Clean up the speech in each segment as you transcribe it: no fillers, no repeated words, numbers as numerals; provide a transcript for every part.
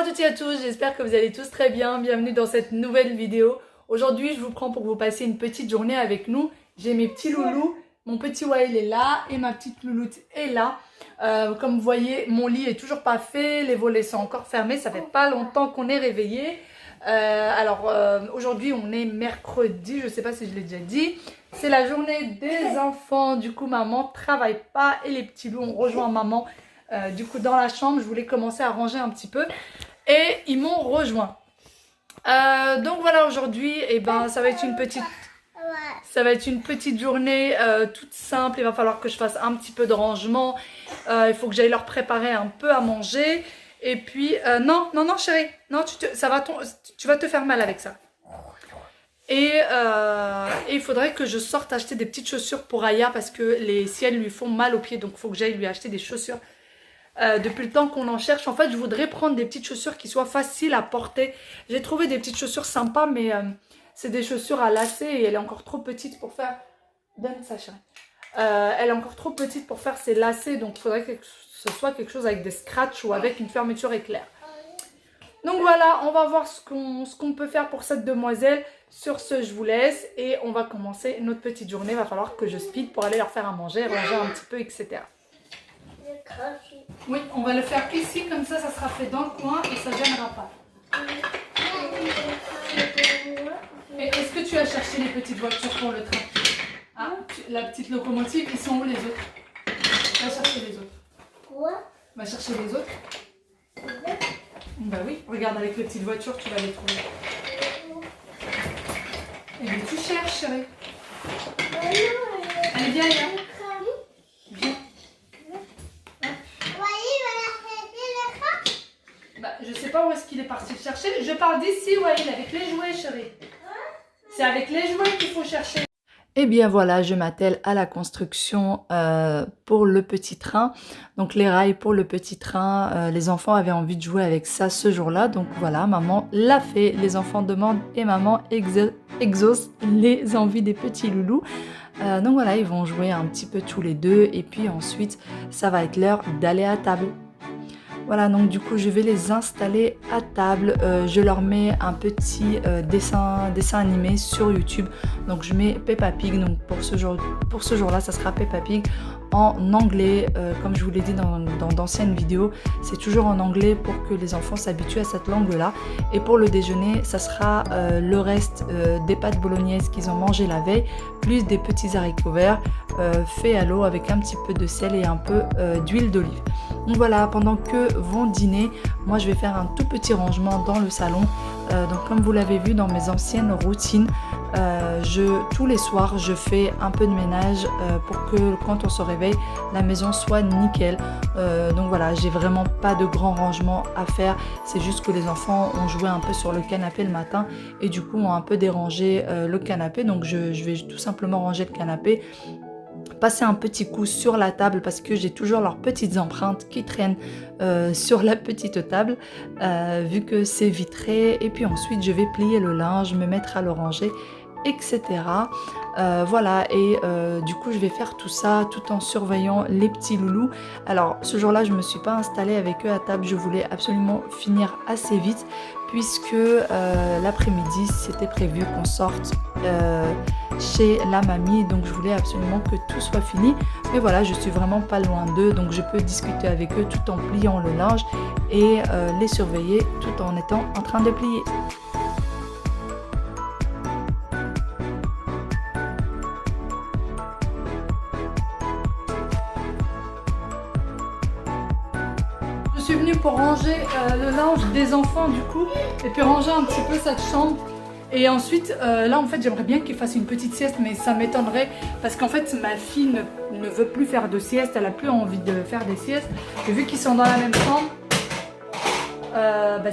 à toutes et à tous, j'espère que vous allez tous très bien. Bienvenue dans cette nouvelle vidéo. Aujourd'hui, je vous prends pour que vous passiez une petite journée avec nous. J'ai mes petits loulous, mon petit Wael est là et ma petite louloute est là. Comme vous voyez, mon lit est toujours pas fait, les volets sont encore fermés, ça fait pas longtemps qu'on est réveillé. Aujourd'hui, on est mercredi, je sais pas si je l'ai déjà dit. C'est la journée des enfants, du coup maman travaille pas et les petits loups ont rejoint maman. Du coup dans la chambre, je voulais commencer à ranger un petit peu et ils m'ont rejoint. Donc voilà, aujourd'hui ça va être une petite journée toute simple. Il va falloir que je fasse un petit peu de rangement, il faut que j'aille leur préparer un peu à manger et puis non chérie, non tu vas te faire mal avec ça. Et il faudrait que je sorte acheter des petites chaussures pour Aya parce que les siennes lui font mal aux pieds, donc il faut que j'aille lui acheter des chaussures. Depuis le temps qu'on en cherche, en fait je voudrais prendre des petites chaussures qui soient faciles à porter. J'ai trouvé des petites chaussures sympas, mais c'est des chaussures à lacets et elle est encore trop petite pour faire... Donne ça chérie. Elle est encore trop petite pour faire ses lacets, donc il faudrait que ce soit quelque chose avec des scratchs ou avec une fermeture éclair. Donc voilà, on va voir ce qu'on peut faire pour cette demoiselle. Sur ce, je vous laisse et on va commencer notre petite journée. Il va falloir que je speed pour aller leur faire à manger, ranger un petit peu, etc. Oui, on va le faire ici, comme ça sera fait dans le coin et ça ne gênera pas. Et est-ce que tu as cherché les petites voitures pour le train? Ah, la petite locomotive, ils sont où les autres? Va chercher les autres. Quoi? Va chercher les autres. Bah oui, regarde avec les petites voitures, tu vas les trouver. Et bien tu cherches, chérie. Allez, viens, viens. Viens. Bah, je sais pas où est-ce qu'il est parti chercher. Je parle d'ici, Wael, avec les jouets, chérie. C'est avec les jouets qu'il faut chercher. Et bien voilà, je m'attelle à la construction pour le petit train. Donc les rails pour le petit train. Les enfants avaient envie de jouer avec ça ce jour-là. Donc voilà, maman l'a fait. Les enfants demandent et maman exauce les envies des petits loulous. Donc voilà, ils vont jouer un petit peu tous les deux. Et puis ensuite, ça va être l'heure d'aller à table. Voilà, donc du coup, je vais les installer à table. Je leur mets un petit dessin animé sur YouTube. Donc, je mets Peppa Pig. Donc, pour ce jour-là, ça sera Peppa Pig en anglais. Comme je vous l'ai dit dans d'anciennes vidéos, c'est toujours en anglais pour que les enfants s'habituent à cette langue-là. Et pour le déjeuner, ça sera le reste des pâtes bolognaises qu'ils ont mangé la veille, plus des petits haricots verts faits à l'eau avec un petit peu de sel et un peu d'huile d'olive. Donc voilà, pendant que vont dîner, moi je vais faire un tout petit rangement dans le salon. Donc comme vous l'avez vu dans mes anciennes routines, tous les soirs je fais un peu de ménage pour que quand on se réveille, la maison soit nickel. Donc voilà, j'ai vraiment pas de grand rangement à faire. C'est juste que les enfants ont joué un peu sur le canapé le matin et du coup ont un peu dérangé le canapé. Donc je vais tout simplement ranger le canapé, passer un petit coup sur la table parce que j'ai toujours leurs petites empreintes qui traînent sur la petite table vu que c'est vitré. Et puis ensuite je vais plier le linge, me mettre à le ranger, etc. Voilà, et du coup je vais faire tout ça tout en surveillant les petits loulous. Alors ce jour-là je me suis pas installée avec eux à table, je voulais absolument finir assez vite puisque l'après-midi c'était prévu qu'on sorte chez la mamie, donc je voulais absolument que tout soit fini. Mais voilà, je suis vraiment pas loin d'eux, donc je peux discuter avec eux tout en pliant le linge et les surveiller tout en étant en train de plier. Je suis venue pour ranger le linge des enfants du coup, et puis ranger un petit peu cette chambre. Et ensuite, là en fait j'aimerais bien qu'ils fassent une petite sieste, mais ça m'étonnerait parce qu'en fait ma fille ne veut plus faire de sieste, elle a plus envie de faire des siestes. Et vu qu'ils sont dans la même chambre,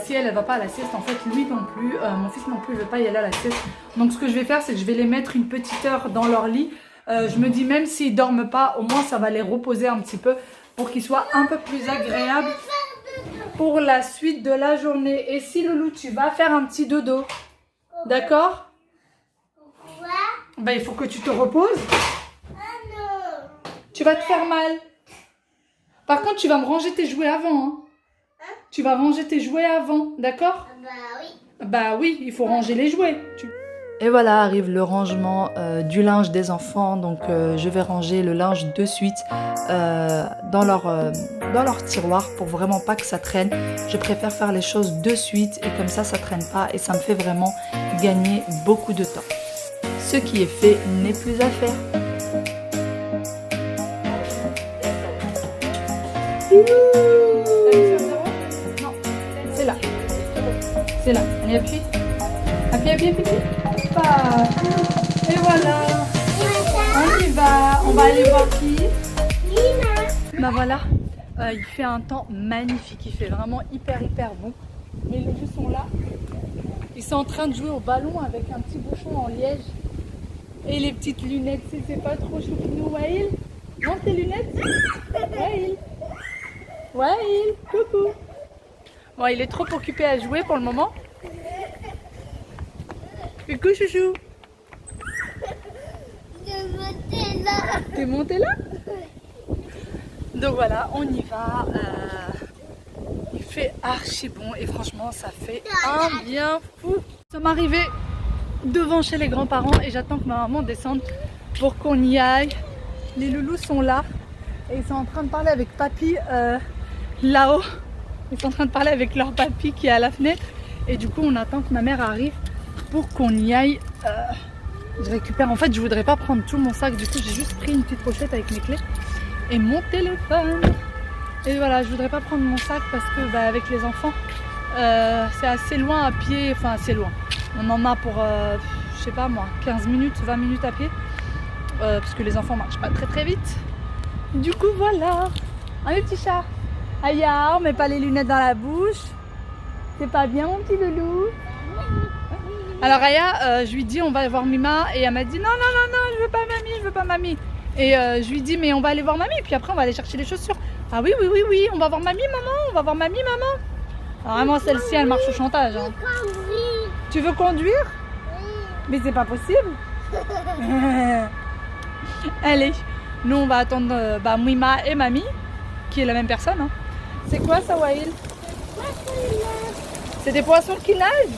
si elle va pas à la sieste, en fait lui non plus, mon fils non plus ne veut pas y aller à la sieste. Donc ce que je vais faire, c'est que je vais les mettre une petite heure dans leur lit. Je me dis même s'ils dorment pas, au moins ça va les reposer un petit peu pour qu'ils soient un peu plus agréables pour la suite de la journée. Et si Loulou, tu vas faire un petit dodo, d'accord? Ben, il faut que tu te reposes. Tu vas te faire mal. Par contre, tu vas me ranger tes jouets avant. Hein. Tu vas ranger tes jouets avant, d'accord? Bah oui. Bah oui, il faut ranger les jouets. Et voilà, arrive le rangement du linge des enfants. Donc je vais ranger le linge de suite dans leur tiroir pour vraiment pas que ça traîne. Je préfère faire les choses de suite et comme ça traîne pas et ça me fait vraiment gagner beaucoup de temps. Ce qui est fait n'est plus à faire. Non, c'est là. C'est là. Allez, appuie. Appuie. Hoppa. Et voilà. On y va. On va aller voir qui? Bah voilà. Il fait un temps magnifique. Il fait vraiment hyper bon. Mais les jeux sont là. Ils sont en train de jouer au ballon avec un petit bouchon en liège. Et les petites lunettes, c'est pas trop choupinou. Waïl, monte tes lunettes. Waïl, coucou. Bon, il est trop occupé à jouer pour le moment. Coucou chouchou. T'es monté là? Donc voilà, on y va. Il fait archi bon et franchement ça fait un bien fou. Nous sommes arrivés devant chez les grands-parents et j'attends que ma maman descende pour qu'on y aille. Les loulous sont là et ils sont en train de parler avec papy là-haut. Ils sont en train de parler avec leur papy qui est à la fenêtre et du coup on attend que ma mère arrive pour qu'on y aille. Je récupère, en fait je voudrais pas prendre tout mon sac, du coup j'ai juste pris une petite pochette avec mes clés et mon téléphone. Et voilà, je voudrais pas prendre mon sac parce que avec les enfants c'est assez loin à pied, enfin assez loin. On en a pour, je sais pas moi, 15 minutes, 20 minutes à pied. Parce que les enfants marchent pas très vite. Du coup voilà. Ah le petit chat. Aya, on met pas les lunettes dans la bouche. C'est pas bien mon petit loulou. Alors Aya, je lui dis on va voir Mima et elle m'a dit non, je veux pas mamie. Et je lui dis mais on va aller voir mamie puis après on va aller chercher les chaussures. Ah oui, on va voir mamie maman. Alors vraiment celle-ci elle marche au chantage. Hein. Tu veux conduire? Mais c'est pas possible. Allez, nous on va attendre Mima et mamie qui est la même personne. Hein. C'est quoi ça Waïl? C'est des poissons qui nagent?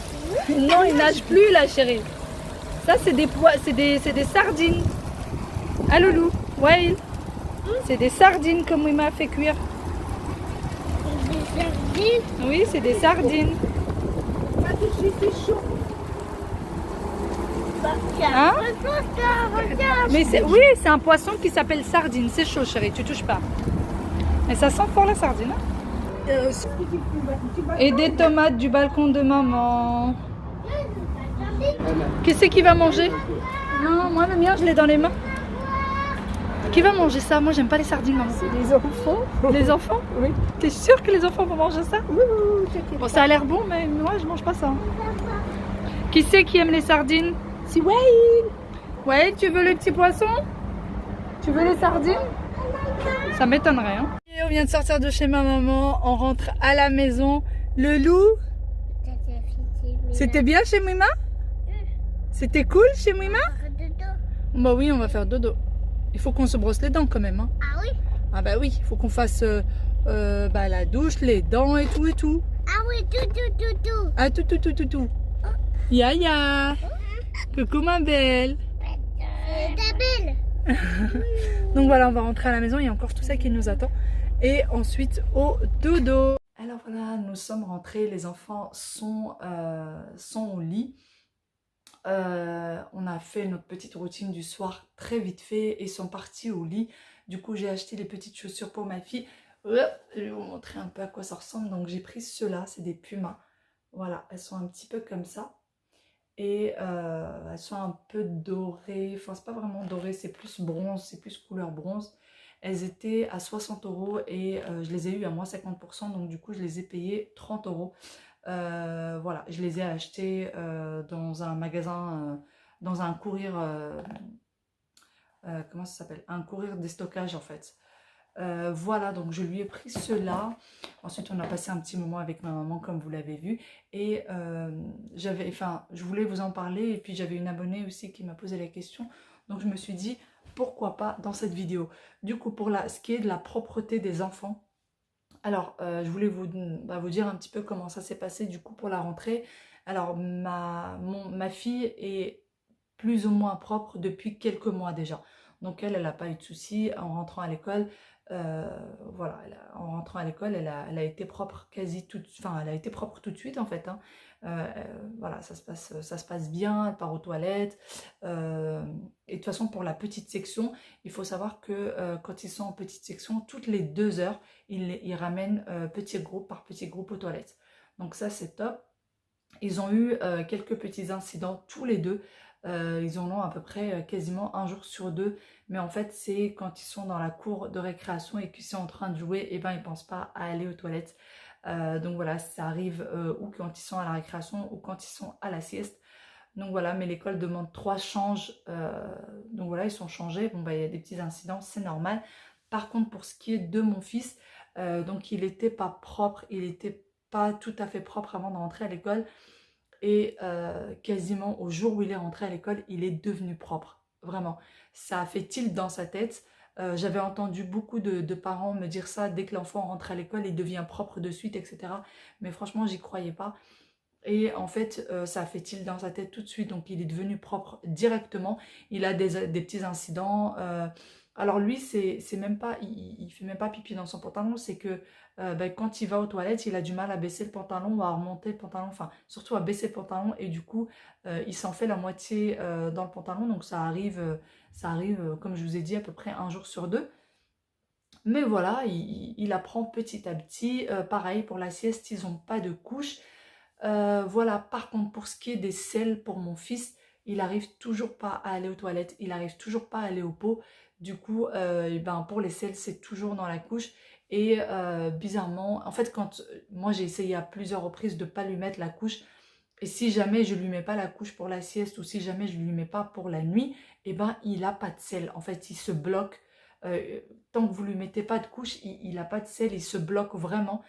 Non, ils nagent plus là chérie. Ça c'est des sardines. Ah loulou, Waïl. C'est des sardines que Mima a fait cuire. Des sardines? Oui, c'est des sardines. C'est chaud. Hein? Mais oui, c'est un poisson qui s'appelle sardine. C'est chaud chérie, tu touches pas. Mais ça sent fort la sardine. Hein? Et des tomates du balcon de maman. Qui c'est qui va manger? Non, moi le mien je l'ai dans les mains. Qui va manger ça? Moi j'aime pas les sardines maman. C'est les enfants. Les enfants? Oui. T'es sûre que les enfants vont manger ça? Oui. Bon ça a l'air bon mais moi je mange pas ça. Qui c'est qui aime les sardines? C'est Waïl. Ouais, tu veux les petits poissons? Tu veux les sardines? Ça m'étonnerait. Hein. Et on vient de sortir de chez ma maman, on rentre à la maison. Le loup? C'était bien chez Mima? C'était cool chez Mima? Bah oui, on va faire dodo. Il faut qu'on se brosse les dents quand même. Hein. Ah oui? Ah bah oui, il faut qu'on fasse la douche, les dents et tout. Ah oui, tout. Ah tout. Ya. Coucou ma belle. Ta belle. Donc voilà, on va rentrer à la maison, il y a encore tout ça qui nous attend. Et ensuite au dodo. Alors voilà, nous sommes rentrés, les enfants sont au lit. On a fait notre petite routine du soir très vite fait et sont partis au lit. Du coup, j'ai acheté les petites chaussures pour ma fille. Je vais vous montrer un peu à quoi ça ressemble. Donc j'ai pris ceux-là, c'est des Pumas. Voilà, elles sont un petit peu comme ça. Et elles sont un peu dorées, enfin c'est pas vraiment doré, c'est plus bronze, c'est plus couleur bronze. Elles étaient à 60 € et je les ai eues à moins 50%, donc du coup je les ai payées 30 €. Voilà, je les ai achetées dans un magasin, dans un courrier, comment ça s'appelle? Un courrier de stockage en fait. Voilà, donc je lui ai pris cela. Ensuite on a passé un petit moment avec ma maman comme vous l'avez vu. Et je voulais vous en parler. Et puis j'avais une abonnée aussi qui m'a posé la question. Donc je me suis dit pourquoi pas dans cette vidéo. Du coup pour ce qui est de la propreté des enfants, Alors, je voulais vous dire un petit peu comment ça s'est passé du coup pour la rentrée. Alors, ma fille est plus ou moins propre depuis quelques mois déjà. Donc elle n'a pas eu de soucis en rentrant à l'école. Voilà, en rentrant à l'école, elle a été propre enfin, elle a été propre tout de suite en fait, hein. Voilà, ça se passe bien, elle part aux toilettes. Et de toute façon, pour la petite section, il faut savoir que quand ils sont en petite section, toutes les 2 heures, ils ramènent petit groupe par petit groupe aux toilettes. Donc ça, c'est top. Ils ont eu quelques petits incidents tous les deux. Ils en ont à peu près quasiment un jour sur deux. Mais en fait, c'est quand ils sont dans la cour de récréation et qu'ils sont en train de jouer, et ben ils ne pensent pas à aller aux toilettes. Donc voilà, ça arrive ou quand ils sont à la récréation ou quand ils sont à la sieste. Donc voilà, mais l'école demande 3 changes. Donc voilà, ils sont changés. Bon, bah, il y a des petits incidents, c'est normal. Par contre, pour ce qui est de mon fils, donc il n'était pas propre, il n'était pas tout à fait propre avant de rentrer à l'école. Et quasiment au jour où il est rentré à l'école, il est devenu propre. Vraiment. Ça a fait tilt dans sa tête. J'avais entendu beaucoup de parents me dire ça, dès que l'enfant rentre à l'école, il devient propre de suite, etc. Mais franchement, j'y croyais pas. Et en fait, ça a fait tilt dans sa tête tout de suite. Donc, il est devenu propre directement. Il a des petits incidents. Alors lui, c'est même pas, il fait même pas pipi dans son pantalon. C'est que ben, quand il va aux toilettes, il a du mal à baisser le pantalon ou à remonter le pantalon. Enfin, surtout à baisser le pantalon. Et du coup, il s'en fait la moitié dans le pantalon. Donc ça arrive, comme je vous ai dit, à peu près un jour sur deux. Mais voilà, il apprend petit à petit. Pareil, pour la sieste, ils n'ont pas de couche. Voilà, par contre, pour ce qui est des selles pour mon fils, il arrive toujours pas à aller aux toilettes, il arrive toujours pas à aller au pot. Du coup, et ben, pour les selles, c'est toujours dans la couche. Et bizarrement, en fait, quand moi j'ai essayé à plusieurs reprises de pas lui mettre la couche, et si jamais je lui mets pas la couche pour la sieste ou si jamais je lui mets pas pour la nuit, et ben il a pas de selle. En fait, il se bloque. Tant que vous lui mettez pas de couche, il a pas de selle, il se bloque vraiment.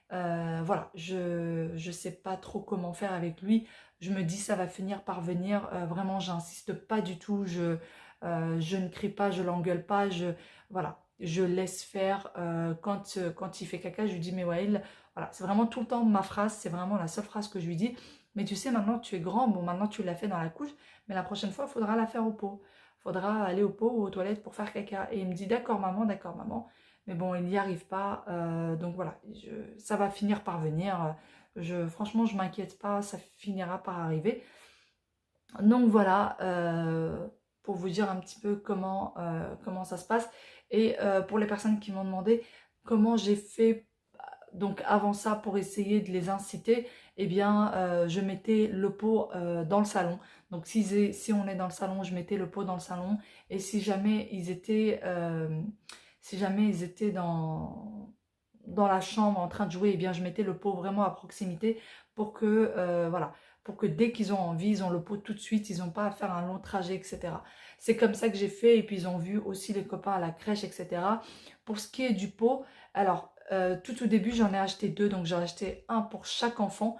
Voilà, je sais pas trop comment faire avec lui. Je me dis ça va finir par venir. Vraiment, j'insiste pas du tout. Je ne crie pas, je l'engueule pas. Voilà, je laisse faire. Quand il fait caca, je lui dis mais Wael, voilà, c'est vraiment tout le temps ma phrase. C'est vraiment la seule phrase que je lui dis. Mais tu sais, maintenant tu es grand. Bon, maintenant tu l'as fait dans la couche, mais la prochaine fois, il faudra la faire au pot. Faudra aller au pot ou aux toilettes pour faire caca. Et il me dit d'accord maman, d'accord maman. Mais bon, il n'y arrive pas. Donc voilà, ça va finir par venir. Franchement, je m'inquiète pas, ça finira par arriver. Donc voilà, pour vous dire un petit peu comment ça se passe. Et pour les personnes qui m'ont demandé comment j'ai fait donc avant ça pour essayer de les inciter, eh bien je mettais le pot dans le salon. Donc si on est dans le salon, je mettais le pot dans le salon. Et si jamais ils étaient dans la chambre en train de jouer, eh bien je mettais le pot vraiment à proximité pour que voilà, pour que dès qu'ils ont envie, ils ont le pot tout de suite, ils n'ont pas à faire un long trajet, etc. C'est comme ça que j'ai fait, et puis ils ont vu aussi les copains à la crèche, etc. Pour ce qui est du pot, alors tout au début j'en ai acheté 2, donc j'en ai acheté un pour chaque enfant.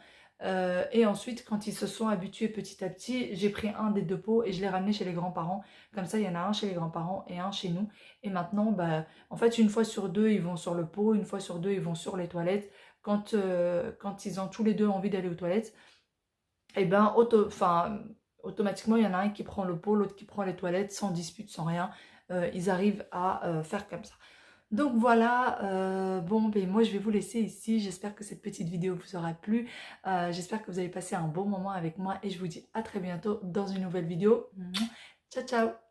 Et ensuite, quand ils se sont habitués petit à petit, j'ai pris un des 2 pots et je l'ai ramené chez les grands-parents. Comme ça, il y en a un chez les grands-parents et un chez nous. Et maintenant, bah, en fait, une fois sur deux, ils vont sur le pot, une fois sur deux, ils vont sur les toilettes. Quand ils ont tous les deux envie d'aller aux toilettes, et ben, automatiquement, il y en a un qui prend le pot, l'autre qui prend les toilettes, sans dispute, sans rien. Ils arrivent à faire comme ça. Donc voilà, bon, ben moi je vais vous laisser ici. J'espère que cette petite vidéo vous aura plu. J'espère que vous avez passé un bon moment avec moi et je vous dis à très bientôt dans une nouvelle vidéo. Ciao, ciao!